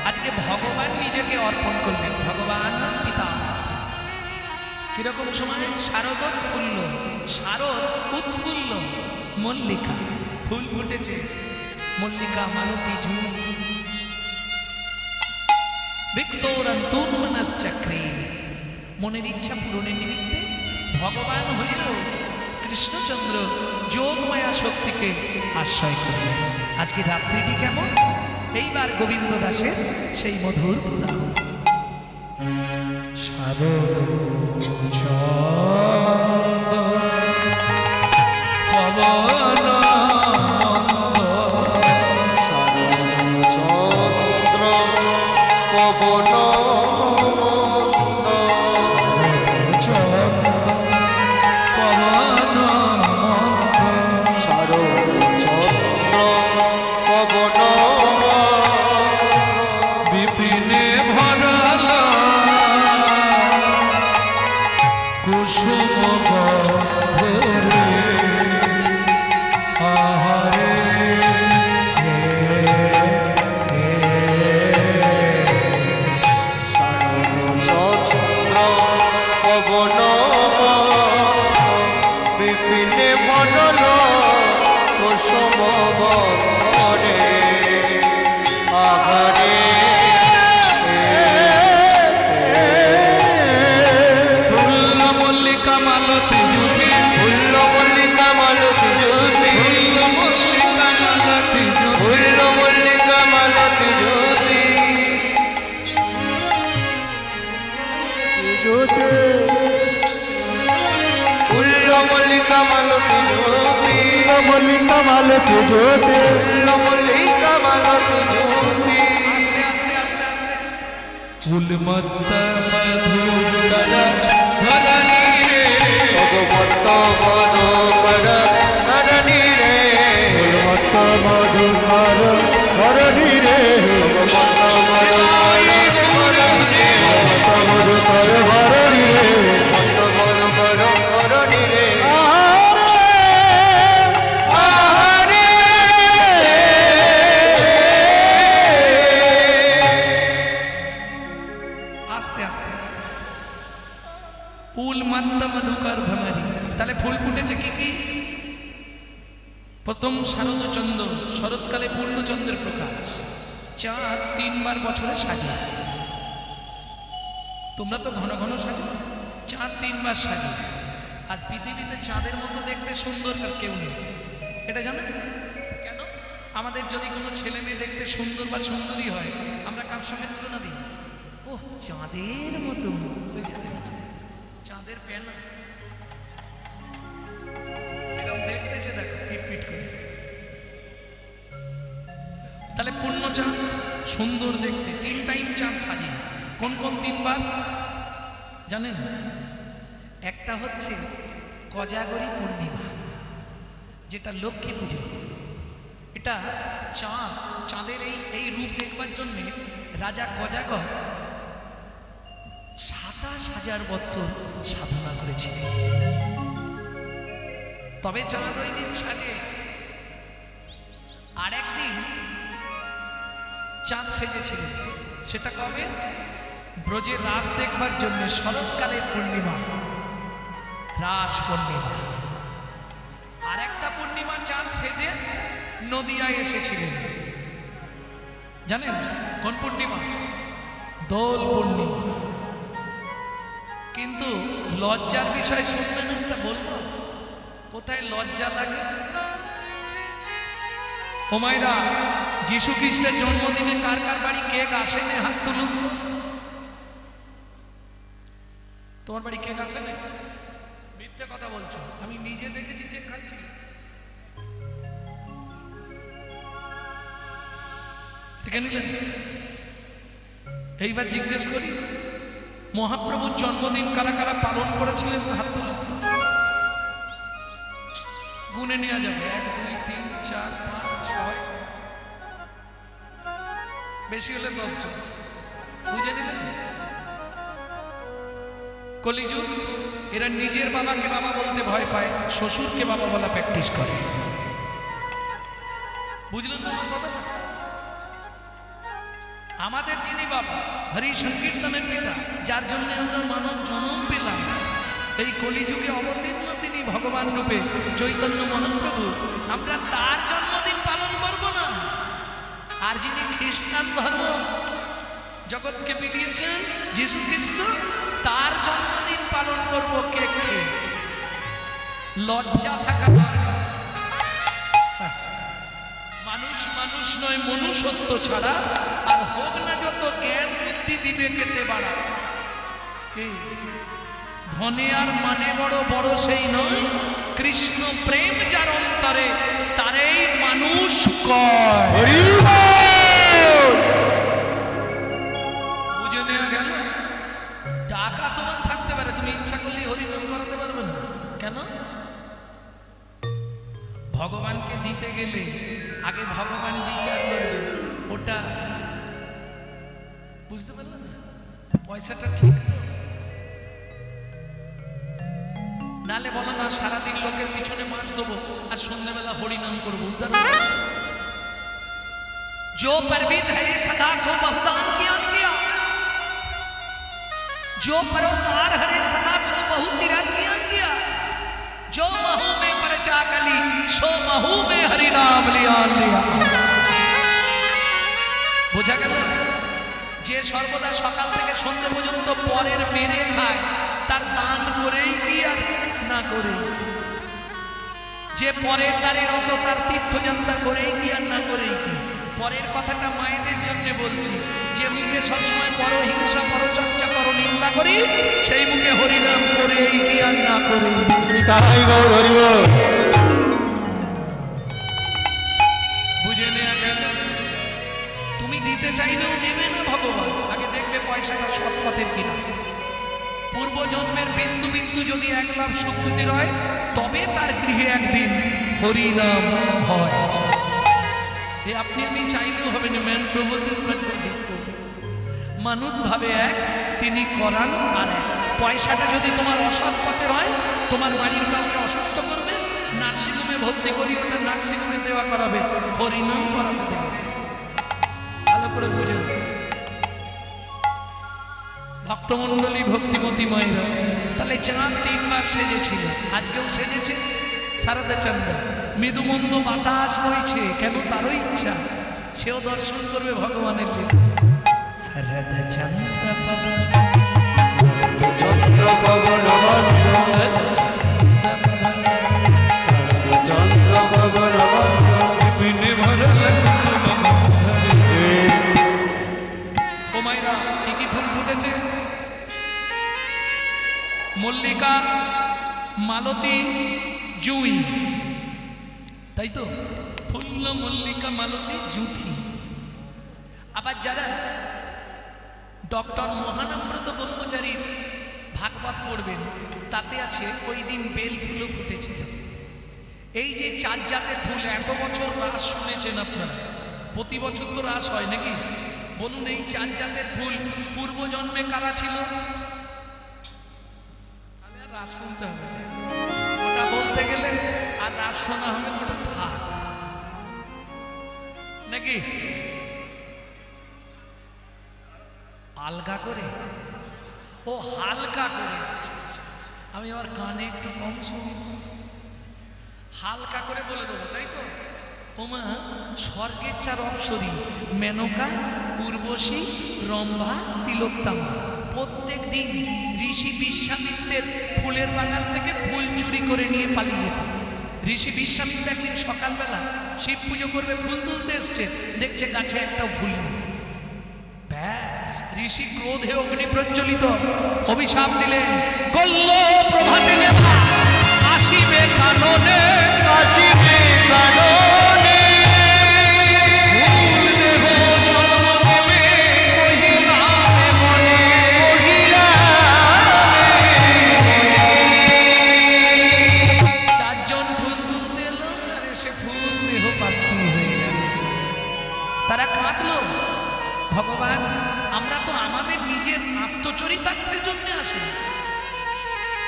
আজকে ভগবান নিজেকে অর্পণ করলেন, ভগবান পিতা রাত্রি। কিরকম সময়? শারদ উৎফুল্ল, শারদ উৎফুল্ল, মল্লিকা ফুল ফুটেছে, মল্লিকা মালতী ঝুল, বিক্ষোরন্তূন মনশ্চক্রে, মনের ইচ্ছা পূরণের নিমিত্তে ভগবান হইল কৃষ্ণচন্দ্র যোগমায়া শক্তিকে আশ্রয় করলেন। আজকে রাত্রিটি কেমন? এইবার গোবিন্দ দাসের সেই মধুর প্রদান। শারদ ছন্দ পবন চন্দ্র পবন শারদ চন্দ্র পবন বিপিনে ভরল কুসুম গন্ধরে, আহারে ज्योति मल्लिका मालती ज्योति मल्लिका मालती ज्योति आस्ते आस्ते आस्ते आस्ते फूलमत्त मधुकर धरणी रे भगवत मनोहर धरणी रे मत मधुकर धरणी रे भगवत मनोहर धरणी रे मत मधुकर धरणी रे भगवत मनोहर धरणी रे আস্তে আস্তে আস্তে উলমাত্তা মধুকর ভ্রমরী। তাহলে ফুল ফুটেছে কি কি? প্রথম শারদচন্দ্র, শরৎকালে পূর্ণচন্দ্রের প্রকাশ। চাঁদ 3 বার বছরে সাজে। তোমরা তো ঘন ঘন সাজো, চাঁদ 3 বার সাজে। আর পৃথিবীতে চাঁদের মতো দেখতে সুন্দর আর কেউ নেই, এটা জানো কেন? আমাদের যদি কোনো ছেলে মেয়ে দেখতে সুন্দর বা সুন্দরী হয়, আমরা কার সঙ্গে তুলনা দিই? ও চাঁদের মতো, চাঁদের পেনা এরকম দেখতেছে, দেখো পিট করে। তাহলে পূর্ণ চাঁদ সুন্দর দেখতে, 3 টাইম চাঁদ সাজে। কোন কোন 3 বার জানেন? একটা হচ্ছে কোজাগরী পূর্ণিমা, যেটা লক্ষ্মী পুজো। এটা চাঁদের এই রূপ দেখবার জন্যে রাজা কোজাগর 27,000 বছর সাধনা করেছিলেন। তবে চাঁদ ওই দিন সাজে। আর একদিন চাঁদ সেজেছিলেন, সেটা কবে? ব্রজের রাস দেখবার জন্য শরৎকালের পূর্ণিমা, রাস পূর্ণিমা। আর একটা পূর্ণিমা চাঁদ সেজে নদিয়ায় এসেছিলেন, জানেন কোন পূর্ণিমা? দোল পূর্ণিমা। কিন্তু লজ্জার বিষয় শুনবেন একটা, বলবো কোথায় লজ্জা লাগে? ও মায়েরা, যীশু খ্রিস্টের জন্মদিনে কার কার বাড়ি কেক আসেনি? হাত তুলুন তো। তোমার বাড়ি কেক আসেনি? মিথ্যে কথা বলছো, আমি নিজে দেখেছি কেক খাচ্ছি। দেখে নিলেন? এইবার জিজ্ঞেস করি, মহাপ্রভুর জন্মদিন কারা কারা পালন করেছিলেন? হাত তুলুন তো। গুনে নেওয়া যাবে, 1 2 3 4 5 6, বেশি হলে 10 জন। বুঝে নিলেন? কলিযুগ, এরা নিজের বাবাকে বাবা বলতে ভয় পায়, শ্বশুরকে বাবা বলা প্র্যাকটিস করে। বুঝলেন না আমার কথাটা? আমাদের যিনি বাবা, হরি সংকীর্তনের পিতা, যার জন্য আমরা মানব জন্ম পেলাম, এই কলিযুগে অবতীর্ণ তিনি ভগবান রূপে চৈতন্য মহাপ্রভু, আমরা তার জন্মদিন পালন করব না? আর যিনি খ্রিস্টান ধর্ম জগৎকে বিলিয়েছেন, যীশু খ্রিস্ট, তার জন্মদিন পালন করব কেক খেয়ে। লজ্জা থাকা দরকার। মানুষ মানুষ নয়, মনুষ্যত্ব ছাড়া আর হোক না যত জ্ঞান বুদ্ধি বিবেকেতে বাড়া। কি ধনে আর মানে বড়, বড় সেই নয়, কৃষ্ণ প্রেম যার অন্তরে, তারেই মানুষ কয়। বুঝে নেওয়া গেল? টাকা তোমার থাকতে পারে, তুমি ইচ্ছা করলে হরিনাম করাতে পারবে না। কেন? ভগবানকে দিতে গেলে আগে ভগবান বিচার করবে, ওটা বুঝতে পারলেন? পয়সাটা ঠিক তো? নালে বলো না সারাদিন লোকের পিছনে মাছ দেবো আর সন্ধ্যাবেলা হরিনাম করবো, উদ্ধার হবে? जो परविद हरे सदा सो बहुदान किया, जो परोतार हरे सदा सो बहु तीरथ किया, जो महू में परचा कली सो महू में हरि नाम लिया। বোঝা গেল? যে সর্বদা সকাল থেকে সন্ধ্যা পর্যন্ত পরের মেরে খায়, তার দান করেই কি আর না করে? যে পরের দ্বারে রত, তার তীর্থযাত্রা করেই কি আর না করেই কি? পরের কথাটা মায়েদের জন্য বলছি, যে মুখে সবসময় পরহিংসা, পরচর্চা, পরনিন্দা করি, সেই মুখে হরিনাম করেই কি আর না করি? তাই গৌর হরি বল। নিতে চাইলেও নেবে না ভগবান, আগে দেখবে পয়সাটা সৎ পথের কিনা। পূর্বজন্মের বিন্দু বিন্দু যদি 1 লাখ সুকৃতির হয়, তবে তার গৃহে একদিন হরিনাম হয়। এ আপনি আমি চাইলেও হবে না। Man proposes but god disposes. মানুষ ভাবে এক, তিনি করান আর এক। পয়সাটা যদি তোমার অসৎ পথের হয়, তোমার বাড়ির কাউকে অসুস্থ করবে, নার্সিংহোমে ভর্তি করি, ওটা নার্সিংহোমে দেওয়া করাবে, হরিনাম করাতে দেবে। ভালো করে বুঝে ভক্তমণ্ডলী, ভক্তিমতী মায়েরা। তাহলে চাঁদ 3 বার সেজেছিল, আজকেও সেজেছে শারদা চন্দ্র। মৃদুমন্দ বাতাস বইছে, কেন? তারও ইচ্ছা, সেও দর্শন করবে ভগবানের লীলা। শারদা চন্দ্র চন্দ্র পবন বন্ধ, চন্দ্র পবন বন্ধ, বিপিনে ভরল কুসুম। ও মায়েরা, কি কি ফুল ফুটেছে? মল্লিকা, মালতী, জুঁই, তাই তো? ফুল্ল, মল্লিকা, মালতী, জুথি। আবার যারা ডক্টর মহানম্রত ব্রহ্মচারীর ভাগবত পড়বেন, তাতে আছে ওই দিন বেল ফুলও ফুটেছিল। এই যে 4 জাতের ফুল, এত বছর রাস শুনেছেন আপনারা, প্রতি বছর তো রাস হয় নাকি? বলুন, এই 4 জাতের ফুল পূর্বজন্মে কারা ছিল? তাহলে আর রাস শুনতে হবে না, ওটা বলতে গেলে আর রাস শোনা হবে না, ওটা থাক নাকি? আলগা করে, ও হালকা করে আছে। আমি আবার কানে একটু কম শুনি, হালকা করে বলে দেবো, তাই তো? ওমা, স্বর্গের 4 অপ্সরী, মেনকা, উর্বশী, রম্ভা, তিলোত্তমা, প্রত্যেক দিন ঋষি বিশ্বামিত্রের ফুলের বাগান থেকে ফুল চুরি করে নিয়ে পালিয়ে যেত। ঋষি বিশ্বামিত্র একদিন সকালবেলা শিব পুজো করবে, ফুল তুলতে এসছে, দেখছে গাছে একটাও ফুল নেই। ব্যাস, ঋষি ক্রোধে অগ্নি প্রজ্বলিত, অভিশাপ দিলেন, কল্ল প্রভাতে যেথা আসিবে কাননে, আসিবে কাননে, ফুল দেহ জন্ম দেবে কহিলামে মনে, কহিলামে। 4 জন ফুল তুলতে এলো, আর এসে ফুল দেহ প্রাপ্তি হয়ে গেল। তারা কাঁদলো, ভগবান, আমরা তো আমাদের নিজের আত্মচরিতার্থের জন্য আসি।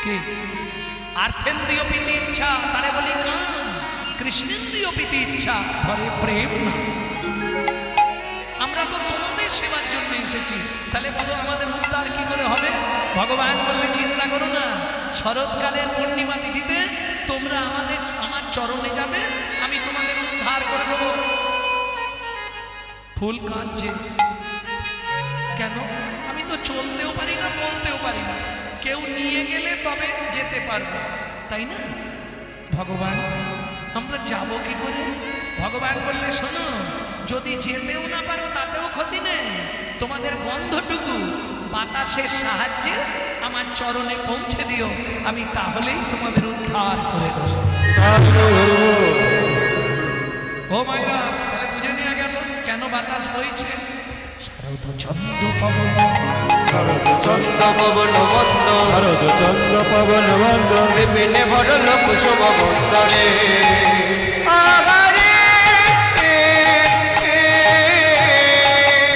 কে? আর্থেন্দ্রিয় প্রীতি ইচ্ছা, তারে বলি কাম। কৃষ্ণেন্দ্রিয় প্রীতি ইচ্ছা, ধরে প্রেম না। আমরা তো তোমাদের সেবার জন্য এসেছি, তাহলে বলো আমাদের উদ্ধার কি করে হবে? ভগবান বললে, চিন্তা করো না, শরৎকালের পূর্ণিমা তিথিতে তোমরা আমার চরণে যাবে, আমি তোমাদের উদ্ধার করে দেবো। ফুল কাঁদছে, কেন? আমি তো চলতেও পারি না, বলতেও পারি না, কেউ নিয়ে গেলে তবে যেতে পারবো, তাই না? ভগবান, আমরা যাব কি করে? ভগবান বললে, শোনো, যদি যেতেও না পারো তাতেও ক্ষতি নেই, তোমাদের গন্ধটুকু বাতাসের সাহায্যে আমার চরণে পৌঁছে দিও, আমি তাহলেই তোমাদের উদ্ধার করে দেবো। ও মায়েরা, তাহলে বুঝে নেওয়া গেল কেন বাতাস বইছে। শারদ চন্দ্র পবন, শারদ চন্দ্র পবন বন্ধ, শারদ চন্দ্র পবন বন্ধ, বিপিনে ভরল কুসুম বন্ধনে।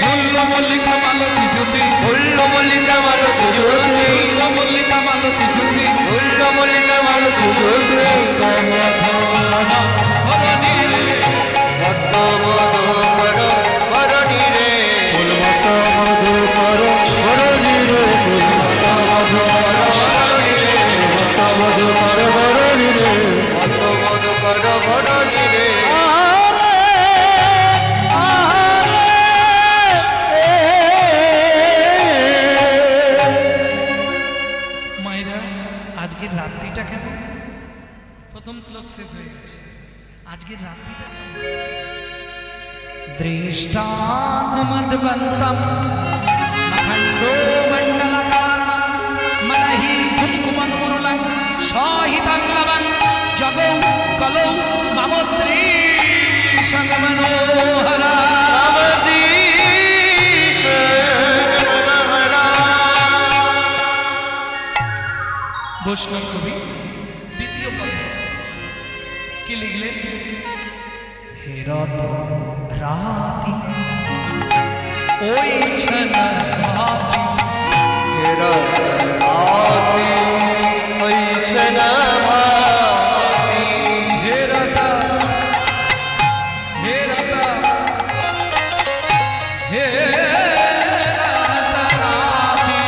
ফুল্ল মল্লিকা মালতী জ্যোতি, ফুল্ল মল্লিকা মালতী জ্যোতি, ফুল্ল মল্লিকা মালতী জ্যোতি, ফুল্ল মল্লিকা মালতী জ্যোতি, ভক্ত মধুকর করণী রে, ফুলমত মধু কর করণী রে, ফুলমত মধু কর করণী রে, ফুলমত মধু কর করণী রে, ভক্ত মধুকর করণী রে। মায়েরা, আজকের রাত্রিটা কেমন? প্রথম শ্লোক শেষ হয়ে গেছে, আজকের রাত্রিটা কেমন? দৃষ্টাকুমদ্বন্তম অখণ্ডো মণ্ডলকারণম মনহি কুঙ্কুমং মুরুলং সহিতং লবং জগৌ কলৌ মমোদ্রীশং মনোহরা। বৈষ্ণব কবি দ্বিতীয় পদে কি লিখলেন? হেরত রাতি ওই ছনা ভাতি, হেরা আতি ওই ছনা ভাতি, হেরতা হেরতা হেরতা রাতি।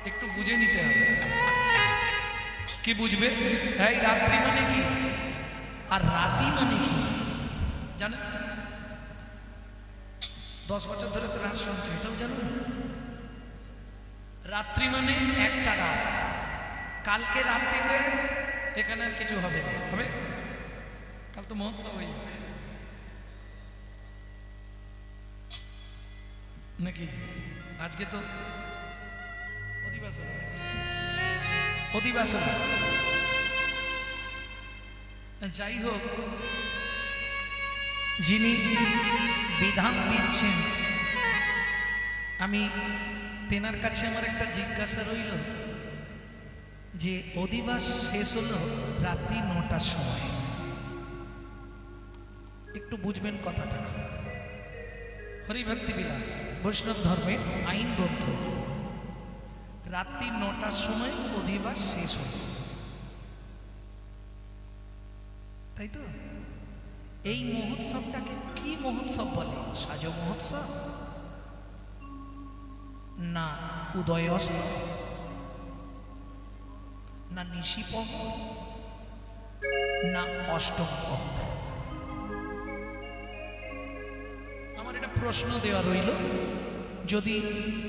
একটু বুঝে নিতে হবে। কি বুঝবে? এই রাত্রি মানে কি আর রাতি মানে কি জানেন? 10 বছর ধরে তো রাত শুনছি, এটাও জানো না? রাত্রি মানে একটা রাত। কালকে রাত্রিতে এখানে আর কিছু হবে না, হবে? কাল তো মহোৎসব হয়ে যাবে নাকি? আজকে তো অধিবাসন, অধিবাসন। যাই হোক, যিনি বিধান দিচ্ছেন, আমি তেনার কাছে আমার একটা জিজ্ঞাসা রইল যে অধিবাস শেষ হলো রাত্রি 9টার সময়। একটু বুঝবেন কথাটা। হরিভক্তি বিলাস বৈষ্ণব ধর্মের আইন গ্রন্থ, রাত্রি 9টার সময় অধিবাস শেষ হল, তাই তো? এই মহোৎসবটাকে কি মহোৎসব বলে? সাজ মহোৎসব না উদয়স্ত না নিশিপহর না অষ্টম প্রহর? আমার এটা প্রশ্ন দেওয়া রইল, যদি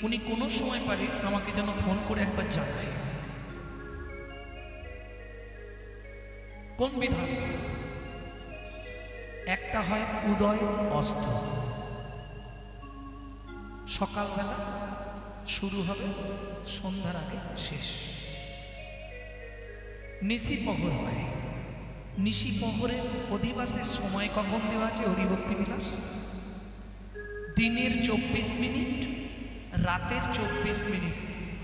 উনি কোনো সময় পারে আমাকে যেন ফোন করে একবার জানায় কোন বিধান। একটা হয় উদয় অস্ত, সকালবেলা শুরু হবে, সন্ধ্যার আগে শেষ। নিশিপহর হয়, নিশিপহরের অধিবাসের সময় কখন দেওয়া আছে? হরিভক্তি বিলাস দিনের 24 মিনিট, রাতের 24 মিনিট,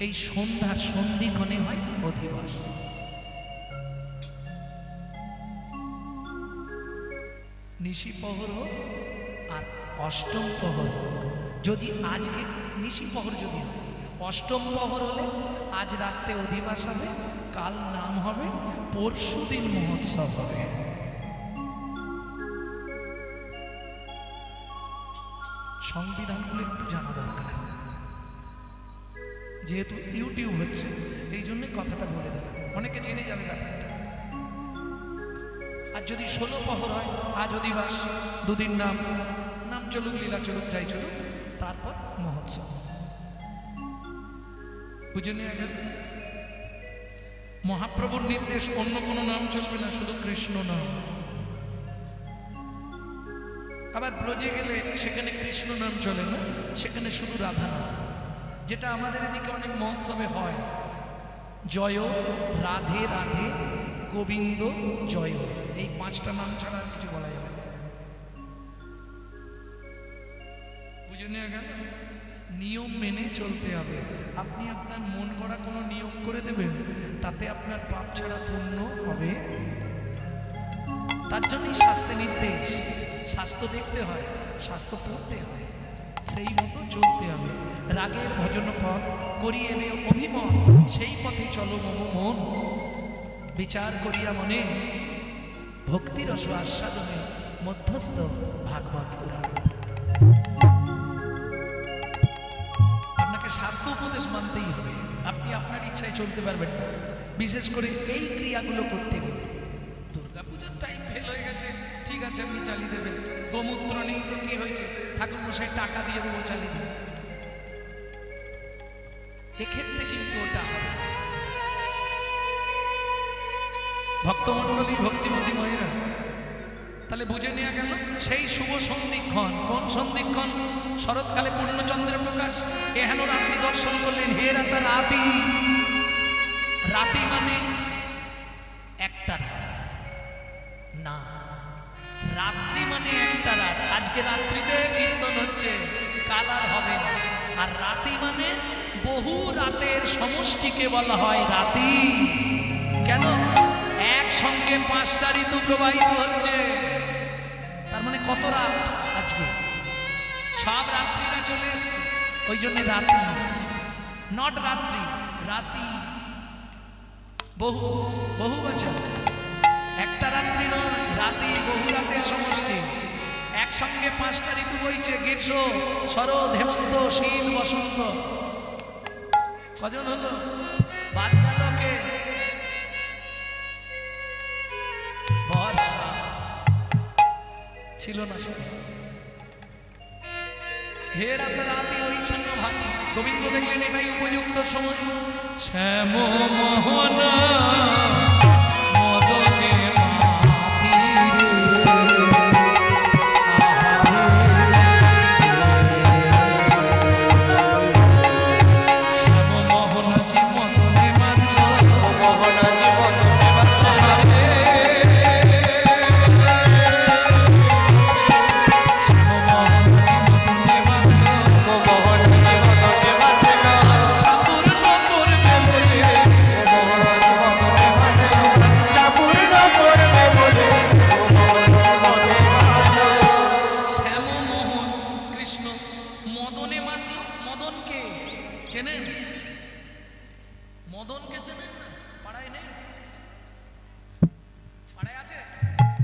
এই সন্ধ্যার সন্ধিক্ষণে হয় অধিবাস। নিশিপহর হোক আর অষ্টম প্রহর হোক, যদি আজকে নিশিপহর যদি হয়, অষ্টম প্রহর হলে আজ রাত্রে অধিবাস হবে, কাল নাম হবে, পরশু দিন মহোৎসব হবে। সংবিধানগুলো একটু জানা দরকার, যেহেতু ইউটিউব হচ্ছে এই জন্য কথাটা বলে দিলাম, অনেকে জেনে যাবে ব্যাপারটা। আর যদি 16 প্রহর হয়, আজ অধিবাস, দুদিন নাম, নাম চলুক, লীলা চলুক, যাই চলুক, তারপর মহোৎসব। বুঝে নিয়ে গেল? মহাপ্রভুর নির্দেশ, অন্য কোনো নাম চলবে না, শুধু কৃষ্ণ নাম। আবার ব্রজে গেলে সেখানে কৃষ্ণ নাম চলে না, সেখানে শুধু রাধা নাম, যেটা আমাদের এদিকে অনেক মহোৎসবে হয়। জয় রাধে রাধে গোবিন্দ জয়, এই 5টা নাম ছাড়া আর কিছু বলা যাবে না। বুঝে নিয়ে গেল? নিয়ম মেনে চলতে হবে। আপনি আপনার মন গড়া কোনো নিয়ম করে দেবেন, তাতে আপনার পাপ ছাড়া পূর্ণ হবে। তার জন্যই শাস্ত্রে নির্দেশ, স্বাস্থ্য দেখতে হয়, স্বাস্থ্য পড়তে হয়, সেই মতো চলতে হবে। রাগের ভজন পথ করিয়ে অভিমত, সেই পথে চলো মম মন, বিচার করিয়া মনে ভক্তির রস আস্বাদনে মধ্যস্থ ভাগবত পুরাণ। আপনাকে স্বাস্থ্য উপদেশ মানতেই হবে, আপনি আপনার ইচ্ছায় চলতে পারবেন না, বিশেষ করে এই ক্রিয়াগুলো করতে গেলে। দুর্গাপূজার টাইম ফেল হয়ে গেছে, ঠিক আছে আপনি চালিয়ে দেবেন, গোমূত্র নেই তো কি হয়েছে, ঠাকুর মশাই টাকা দিয়ে দেবো, চালিয়ে দেবেন, এক্ষেত্রে কিন্তু ওটা হবে। ভক্তমণ্ডলী, ভক্তিমতী মহিলা, তাহলে বুঝে নেওয়া গেল সেই শুভ সন্ধিক্ষণ। কোন সন্ধিক্ষণ? শরৎকালে পূর্ণচন্দ্রের প্রকাশ, এহেন রাত্রি দর্শন করলেন, হে রাতা রাতি। রাতি মানে একটা রাত না, রাত্রি মানে একটা রাত। আজকে রাত্রিতে কীর্তন হচ্ছে, কাল আর হবে না। আর রাতি মানে বহু রাতের সমষ্টিকে বলা হয় রাতি। কেন? একসঙ্গে 5টা ঋতু প্রবাহিত হচ্ছে, তার মানে কত রাত আজকে? সব রাত্রিরা চলে এসছে, ওই জন্য রাতি, নট রাত্রি, রাতি। বহু বহু বছর, একটা রাত্রি নয়, রাতি, বহু রাতের সমষ্টি। একসঙ্গে 5টা ঋতু বইছে, গ্রীষ্ম, শরৎ, হেমন্ত, শীত, বসন্ত। কজন হলো? বাদ গেল কে? বর্ষা ছিল না সে। হে রাত রাতি ওই ছন্ন ভাতি। গোবিন্দ দেখলেন এটাই উপযুক্ত সময়। শ্যাম মোহন মদনে মাতি রে, শ্যাম মোহন জি মদনে মাতি, মোহন জীবন রে শ্যাম মোহন জি মদনে মাতি, মোহন জীবন চাপুর নপুর মেমরে, শ্যাম মোহন কৃষ্ণ মদনে মাতল। মদনকে চেনেন? মদনকে চেনেন না? পাড়ায় নেই? পাড়ায় আছে?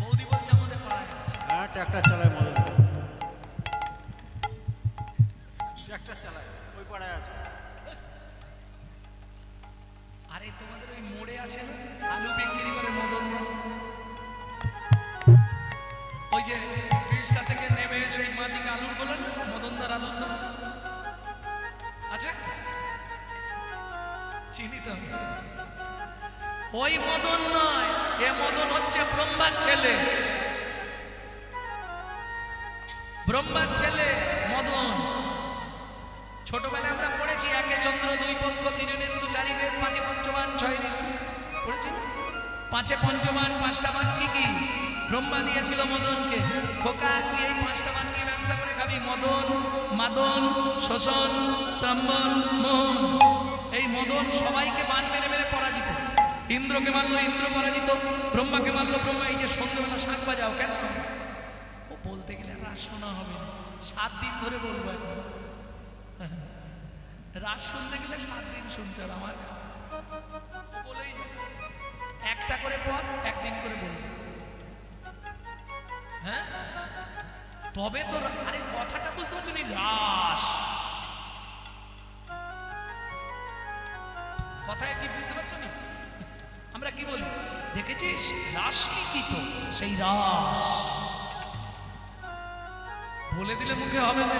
বৌদি বলছে আমাদের পাড়ায় আছে। হ্যাঁ, ট্র্যাক্টর চালায় মদন, ট্র্যাক্টর চালায়, ওই পাড়ায় আছে। আরে তোমাদের ওই মোড়ে আছে না, আলু বিক্রি করে মদন দা? ওই যে ব্রিজটা থেকে নেমে সেই মা দিকে আলুর বলে না, মদনদার আলুর না আছে? চিনি তো। ওই মদন নয়, এ মদন হচ্ছে ব্রহ্মার ছেলে। ব্রহ্মার ছেলে মদন। ছোটবেলায় আমরা পড়েছি, একে চন্দ্র, দুই পক্ষ, তিনে নেত্র, চারি বেদ, পাঁচে পঞ্চবান, ছয় ঋতু। পড়েছি না? পাঁচে পঞ্চবান, 5টা বান কি কি? ব্রহ্মা দিয়েছিল মদনকে, খোকা তুই এই 5টা বান নিয়ে ব্যবসা করে খাবি। মদন, মাদন, শোষণ, স্তম্ভন, মোহন। এই মদন সবাইকে বান মেরে মেরে পরাজিত। ইন্দ্রকে মারলো, ইন্দ্র পরাজিত। ব্রহ্মাকে মারলো, ব্রহ্মা। এই যে সন্ধ্যেবেলা শাঁখ বাজাও কেন? ও বলতে গেলে রাস শোনা হবে না, 7 দিন ধরে বলবো এখন। রাস শুনতে গেলে 7 দিন শুনতে হবে আমার কাছে। বলেই একটা করে পথ, 1 দিন করে বলবো। হ্যাঁ, তবে তো। আরে কথাটা বুঝতে পারছো না? রাস কথায় কি বুঝতে পারছো না? আমরা কি বলি দেখেছিস? রাসই কি তো সেই রাস। বলে দিলে মুখে হবে না,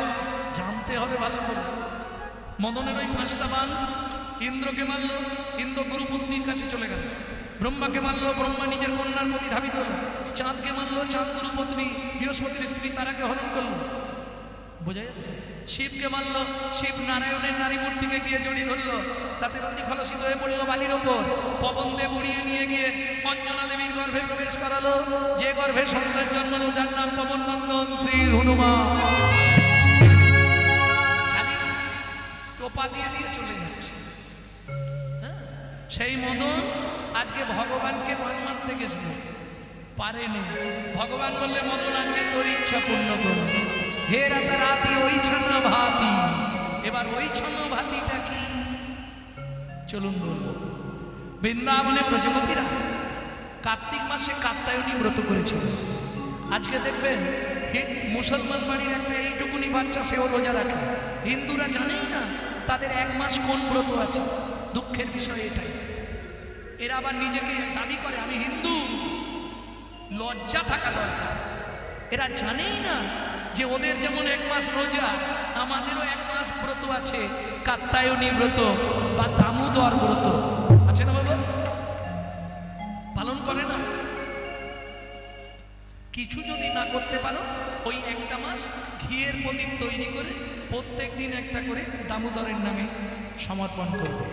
জানতে হবে ভালো করে। মদনের ওই 5টা বান ইন্দ্রকে মারলো, ইন্দ্র গুরুপত্নীর কাছে চলে গেল। ব্রহ্মাকে মারলো, ব্রহ্মা নিজের কন্যার প্রতি ধাবিত হলো। চাঁদকে মারলো, চাঁদ গুরুপত্নী বৃহস্পতির স্ত্রী তারাকে হরণ করলো। বোঝা যাচ্ছে? শিবকে মারলো, শিব নারায়ণের নারী মূর্তিকে গিয়ে জড়িয়ে ধরলো, তাতে রতি খলসিত হয়ে পড়লো বালির ওপর। পবন দেব উড়িয়ে নিয়ে গিয়ে অঞ্জনা দেবীর গর্ভে প্রবেশ করালো, যে গর্ভে সন্তান জন্মালো যার নাম পবন নন্দন শ্রী হনুমান। টোপা দিয়ে দিয়ে চলে যাচ্ছে। সেই মদন আজকে ভগবানকে বান মারতে গেছিল, পারেনি। ভগবান বললে মদন আজকে তোর ইচ্ছা পূর্ণ করো। হে রাতা রাতি ওই ছন্ন ভাতি। এবার ওই ছন্ন ভাতিটা কি চলুন বলবো। বৃন্দাবনে ব্রজগোপীরা কার্তিক মাসে কাত্যায়নী ব্রত করেছিল। আজকে দেখবেন মুসলমান বাড়ির একটা এইটুকুনি বাচ্চা সেও রোজা রাখে। হিন্দুরা জানেই না তাদের 1 মাস কোন ব্রত আছে। দুঃখের বিষয় এটাই। এরা আবার নিজেকে দাবি করে আমি হিন্দু। লজ্জা থাকা দরকার। এরা জানেই না যে ওদের যেমন 1 মাস রোজা, আমাদেরও 1 মাস ব্রত আছে, কাত্যায়নী ব্রত বা দামোদর ব্রত আছে না বাবা? পালন করে না। কিছু যদি না করতে পারো, ওই 1টা মাস ঘিয়ের প্রদীপ তৈরি করে প্রত্যেক দিন একটা করে দামোদরের নামে সমর্পণ করবে,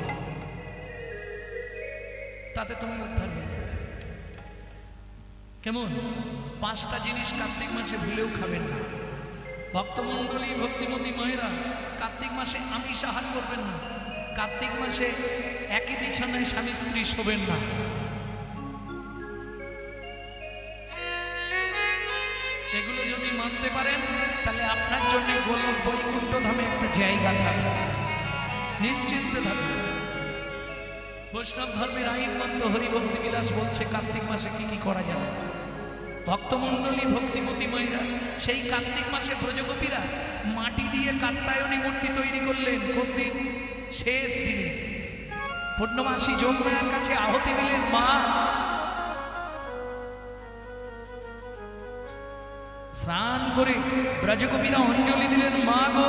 তাতে তুমি উদ্ধার হবে। কেমন? 5টা জিনিস কার্তিক মাসে ভুলেও খাবেন না। ভক্তমণ্ডলী ভক্তিমতী মায়েরা, কার্তিক মাসে আমিষ আহার করবেন না। কার্তিক মাসে একই বিছানায় স্বামী স্ত্রী শোবেন না। এগুলো যদি মানতে পারেন তাহলে আপনার জন্য গোলক বৈকুণ্ঠ ধামে একটা জায়গা থাকবে, নিশ্চিন্তে থাকবে। বৈষ্ণব ধর্মের আইনবদ্ধ হরিভক্তি বিলাস বলছে কার্তিক মাসে কি কি করা যাবে। ভক্তমণ্ডলী ভক্তিমতী মায়েরা, সেই কার্তিক মাসে ব্রজগোপীরা মাটি দিয়ে কাত্যায়নী মূর্তি তৈরি করলেন। কোন দিন? শেষ দিনে পূর্ণমাসী যোগমায়ার কাছে আহতি দিলেন। মা, স্নান করে ব্রজগোপীরা অঞ্জলি দিলেন। মা গো,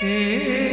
হে